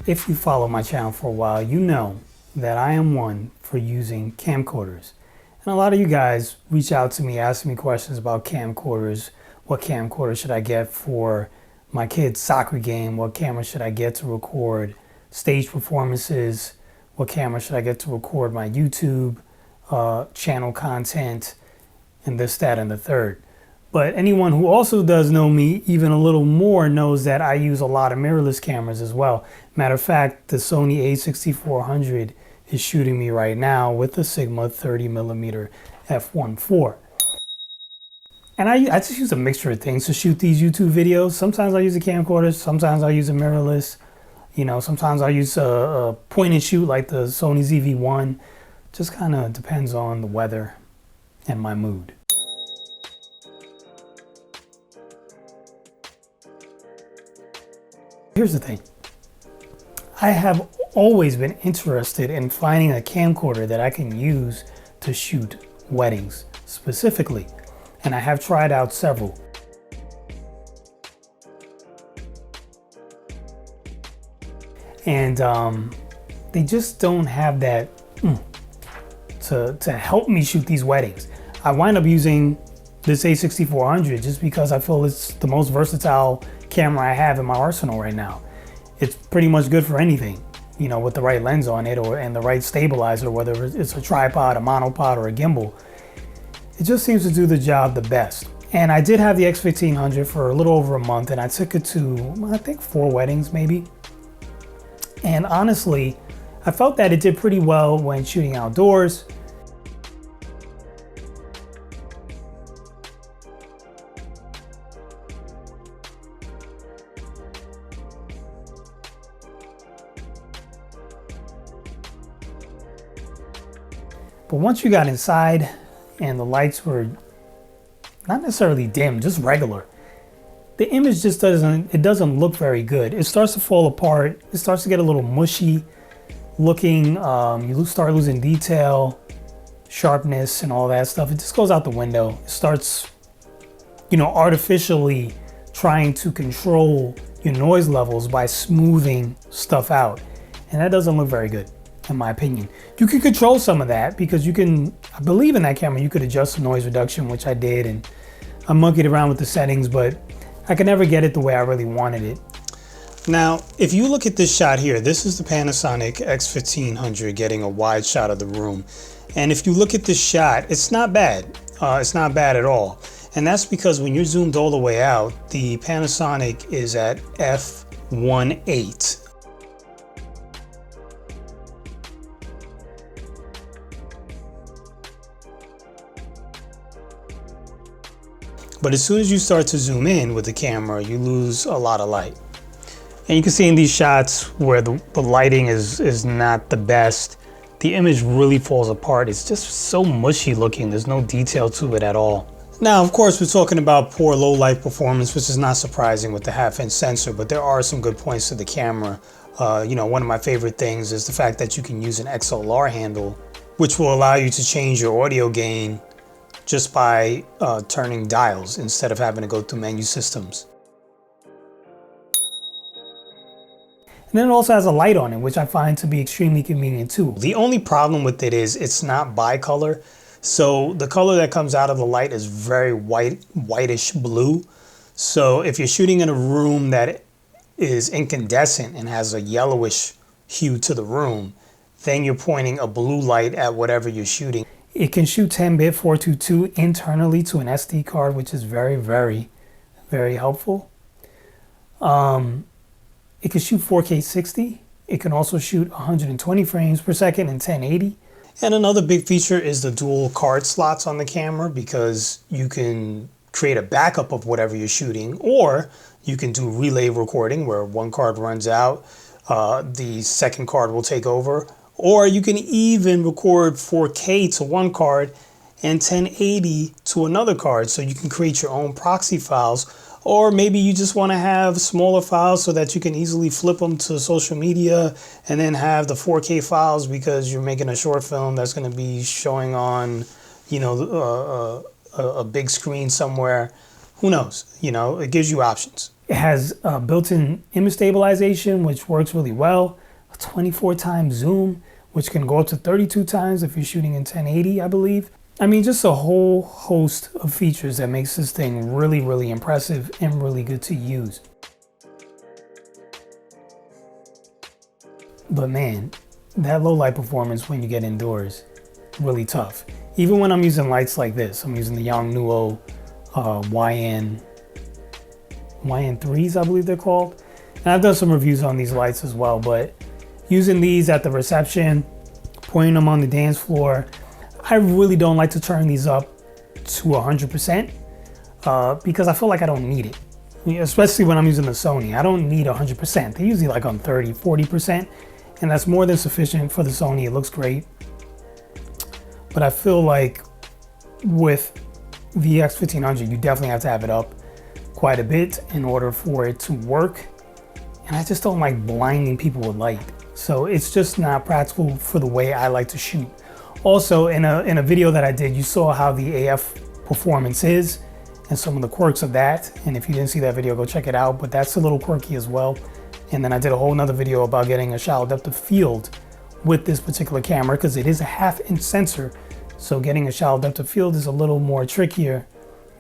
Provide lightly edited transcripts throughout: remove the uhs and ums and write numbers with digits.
If you follow my channel for a while, you know that I am one for using camcorders. And a lot of you guys reach out to me, asking me questions about camcorders. What camcorder should I get for my kid's soccer game? What camera should I get to record stage performances? What camera should I get to record my YouTube channel content? And this, that, and the third. But anyone who also does know me even a little more knows that I use a lot of mirrorless cameras as well. Matter of fact, the Sony A6400 is shooting me right now with the Sigma 30mm f1.4. And I just use a mixture of things to shoot these YouTube videos. Sometimes I use a camcorder, sometimes I use a mirrorless. You know, sometimes I use a point and shoot like the Sony ZV-1. Just kind of depends on the weather and my mood. Here's the thing. I have always been interested in finding a camcorder that I can use to shoot weddings specifically. And I have tried out several. And they just don't have that to help me shoot these weddings. I wind up using this A6400 just because I feel it's the most versatile camera I have in my arsenal right now. It's pretty much good for anything, you know, with the right lens on it and the right stabilizer, whether it's a tripod, a monopod, or a gimbal. It just seems to do the job the best. And I did have the x1500 for a little over a month, and I took it to, I think, 4 weddings maybe. And honestly, I felt that it did pretty well when shooting outdoors. But once you got inside and the lights were not necessarily dim, just regular, the image just doesn't look very good. It starts to fall apart. It starts to get a little mushy looking. You start losing detail, sharpness, and all that stuff. It just goes out the window. It starts, you know, artificially trying to control your noise levels by smoothing stuff out. And that doesn't look very good, in my opinion. You can control some of that because you can, I believe in that camera, you could adjust the noise reduction, which I did, and I monkeyed around with the settings, but I could never get it the way I really wanted it. Now, if you look at this shot here, this is the Panasonic X1500 getting a wide shot of the room. And if you look at this shot, it's not bad. It's not bad at all. And that's because when you're zoomed all the way out, the Panasonic is at f1.8. But as soon as you start to zoom in with the camera, you lose a lot of light. And you can see in these shots where the lighting is not the best, the image really falls apart. It's just so mushy looking. There's no detail to it at all. Now, of course, we're talking about poor low light performance, which is not surprising with the 1/2-inch sensor, but there are some good points to the camera. You know, one of my favorite things is the fact that you can use an XLR handle, which will allow you to change your audio gain just by turning dials instead of having to go through menu systems. And then it also has a light on it, which I find to be extremely convenient too. The only problem with it is it's not bicolor. So the color that comes out of the light is very whitish blue. So if you're shooting in a room that is incandescent and has a yellowish hue to the room, then you're pointing a blue light at whatever you're shooting. It can shoot 10-bit 422 internally to an SD card, which is very, very, very helpful. It can shoot 4K 60. It can also shoot 120 frames per second in 1080. And another big feature is the dual card slots on the camera, because you can create a backup of whatever you're shooting, or you can do relay recording where one card runs out, the second card will take over. Or you can even record 4K to one card and 1080 to another card, so you can create your own proxy files. Or maybe you just want to have smaller files so that you can easily flip them to social media and then have the 4K files because you're making a short film that's going to be showing on, you know, a big screen somewhere. Who knows? You know, it gives you options. It has built-in image stabilization, which works really well. A 24 times zoom, which can go up to 32 times if you're shooting in 1080, I believe. I mean, just a whole host of features that makes this thing really, really impressive and really good to use. But man, that low light performance when you get indoors, really tough. Even when I'm using lights like this, I'm using the Yongnuo YN3s, I believe they're called. And I've done some reviews on these lights as well, but using these at the reception, pointing them on the dance floor, I really don't like to turn these up to 100% because I feel like I don't need it. Especially when I'm using the Sony, I don't need 100%. They're usually like on 30, 40%, and that's more than sufficient for the Sony. It looks great. But I feel like with the X1500, you definitely have to have it up quite a bit in order for it to work. And I just don't like blinding people with light. So it's just not practical for the way I like to shoot. Also, in a video that I did, you saw how the AF performance is and some of the quirks of that. And if you didn't see that video, go check it out, but that's a little quirky as well. And then I did a whole nother video about getting a shallow depth of field with this particular camera because it is a 1/2-inch sensor. So getting a shallow depth of field is a little more trickier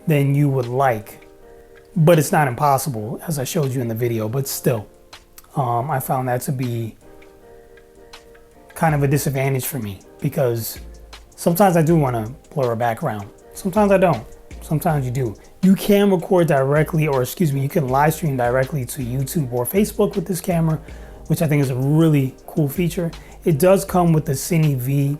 than you would like. But it's not impossible, as I showed you in the video, but still, I found that to be kind of a disadvantage for me because sometimes I do want to blur a background. Sometimes I don't. Sometimes you do. You can record directly, or excuse me, you can live stream directly to YouTube or Facebook with this camera, which I think is a really cool feature. It does come with the Cine V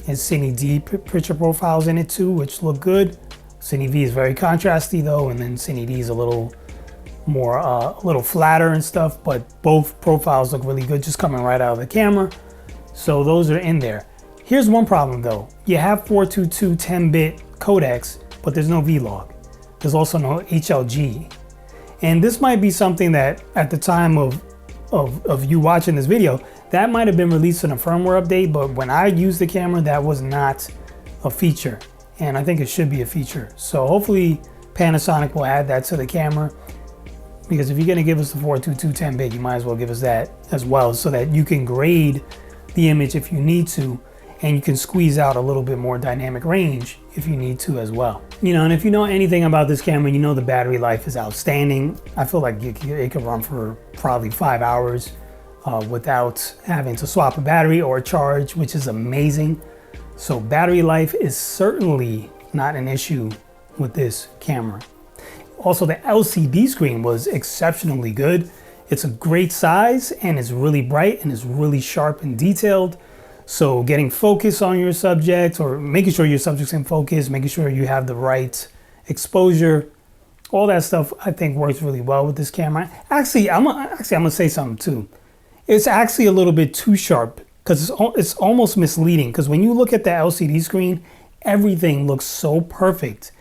and Cine D picture profiles in it too, which look good. Cine V is very contrasty though, and then Cine D is a little more, a little flatter and stuff, but both profiles look really good just coming right out of the camera. So those are in there. Here's one problem though. You have 422 10-bit codecs, but there's no vlog. There's also no HLG. And this might be something that at the time of you watching this video, that might have been released in a firmware update, but when I used the camera, that was not a feature. And I think it should be a feature. So hopefully Panasonic will add that to the camera, because if you're gonna give us the 422 10-bit, you might as well give us that as well so that you can grade the image if you need to, and you can squeeze out a little bit more dynamic range if you need to as well. You know, and if you know anything about this camera, you know the battery life is outstanding. I feel like it could run for probably 5 hours without having to swap a battery or charge, which is amazing. So battery life is certainly not an issue with this camera. Also, the LCD screen was exceptionally good. It's a great size and it's really bright and it's really sharp and detailed. So getting focus on your subject, or making sure your subject's in focus, making sure you have the right exposure, all that stuff I think works really well with this camera. Actually, I'm gonna say something too. It's actually a little bit too sharp because it's almost misleading, because when you look at the LCD screen, everything looks so perfect.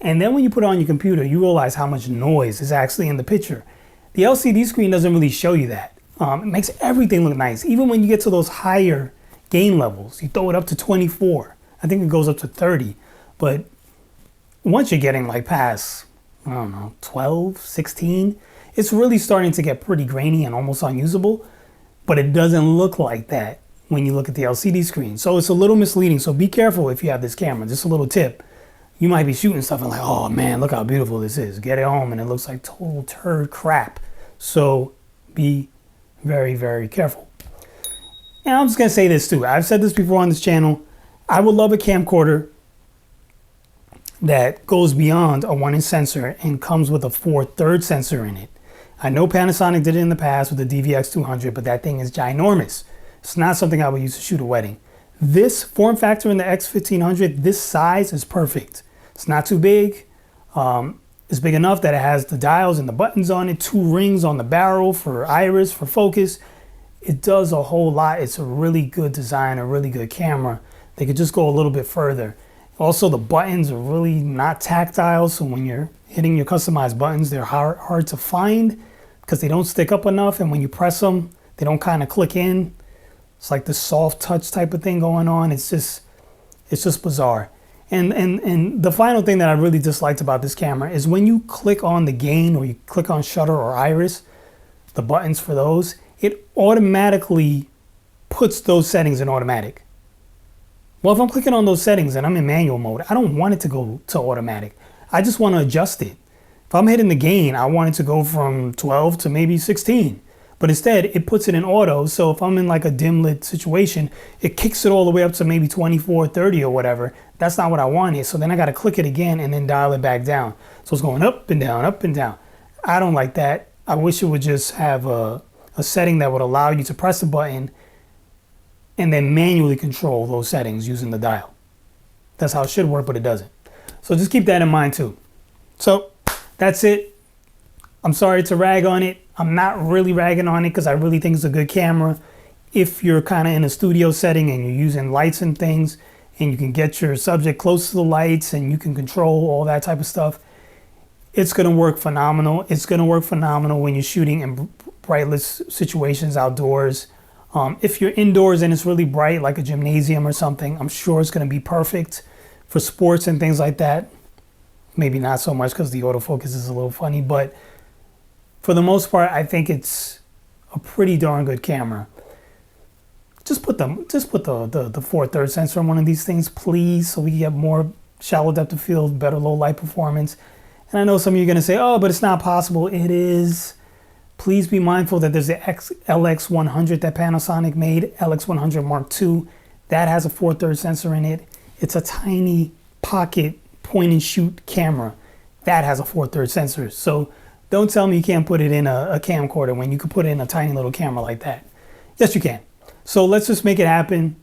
And then when you put it on your computer, you realize how much noise is actually in the picture. The LCD screen doesn't really show you that. It makes everything look nice. Even when you get to those higher gain levels, you throw it up to 24. I think it goes up to 30. But once you're getting like past, I don't know, 12, 16, it's really starting to get pretty grainy and almost unusable. But it doesn't look like that when you look at the LCD screen. So it's a little misleading. So be careful if you have this camera. Just a little tip. You might be shooting stuff and like, oh man, look how beautiful this is. Get it home and it looks like total turd crap. So be very, very careful. And I'm just gonna say this too. I've said this before on this channel. I would love a camcorder that goes beyond a 1-inch sensor and comes with a 4/3 sensor in it. I know Panasonic did it in the past with the DVX200, but that thing is ginormous. It's not something I would use to shoot a wedding. This form factor in the X1500, this size is perfect. It's not too big. It's big enough that it has the dials and the buttons on it, 2 rings on the barrel for iris, for focus. It does a whole lot. It's a really good design, a really good camera. They could just go a little bit further. Also, the buttons are really not tactile, so when you're hitting your customized buttons, they're hard to find because they don't stick up enough, and when you press them, they don't kind of click in. It's like the soft touch type of thing going on. It's just bizarre. And the final thing that I really disliked about this camera is when you click on the gain or you click on shutter or iris, the buttons for those, it automatically puts those settings in automatic. Well, if I'm clicking on those settings and I'm in manual mode, I don't want it to go to automatic. I just want to adjust it. If I'm hitting the gain, I want it to go from 12 to maybe 16. But instead, it puts it in auto. So if I'm in like a dim lit situation, it kicks it all the way up to maybe 24, 30 or whatever. That's not what I wanted. So then I got to click it again and then dial it back down. So it's going up and down, up and down. I don't like that. I wish it would just have a setting that would allow you to press the button and then manually control those settings using the dial. That's how it should work, but it doesn't. So just keep that in mind too. So that's it. I'm sorry to rag on it. I'm not really ragging on it because I really think it's a good camera. If you're kind of in a studio setting and you're using lights and things and you can get your subject close to the lights and you can control all that type of stuff, it's going to work phenomenal. It's going to work phenomenal when you're shooting in brightless situations outdoors. If you're indoors and it's really bright, like a gymnasium or something, I'm sure it's going to be perfect for sports and things like that. Maybe not so much because the autofocus is a little funny, but for the most part, I think it's a pretty darn good camera. Just put the 4/3 sensor on one of these things, please, so we can get more shallow depth of field, better low light performance. And I know some of you are going to say, oh, but it's not possible. It is. Please be mindful that there's the LX100 that Panasonic made, LX100 Mark II. That has a 4/3 sensor in it. It's a tiny pocket point and shoot camera. That has a 4/3 sensor. So don't tell me you can't put it in a camcorder when you can put it in a tiny little camera like that. Yes, you can. So let's just make it happen.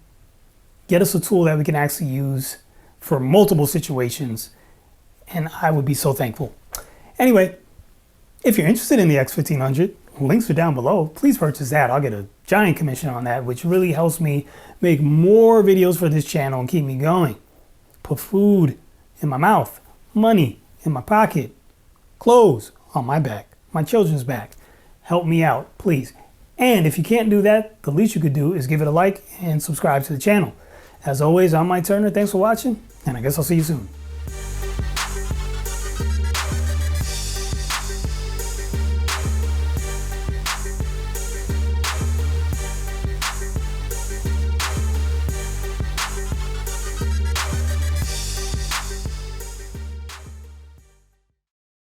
Get us a tool that we can actually use for multiple situations, and I would be so thankful. Anyway, if you're interested in the X1500, links are down below. Please purchase that. I'll get a giant commission on that, which really helps me make more videos for this channel and keep me going. Put food in my mouth, money in my pocket, clothes on my back, my children's back. Help me out, please. And if you can't do that, the least you could do is give it a like and subscribe to the channel. As always, I'm Mike Turner. Thanks for watching, and I guess I'll see you soon.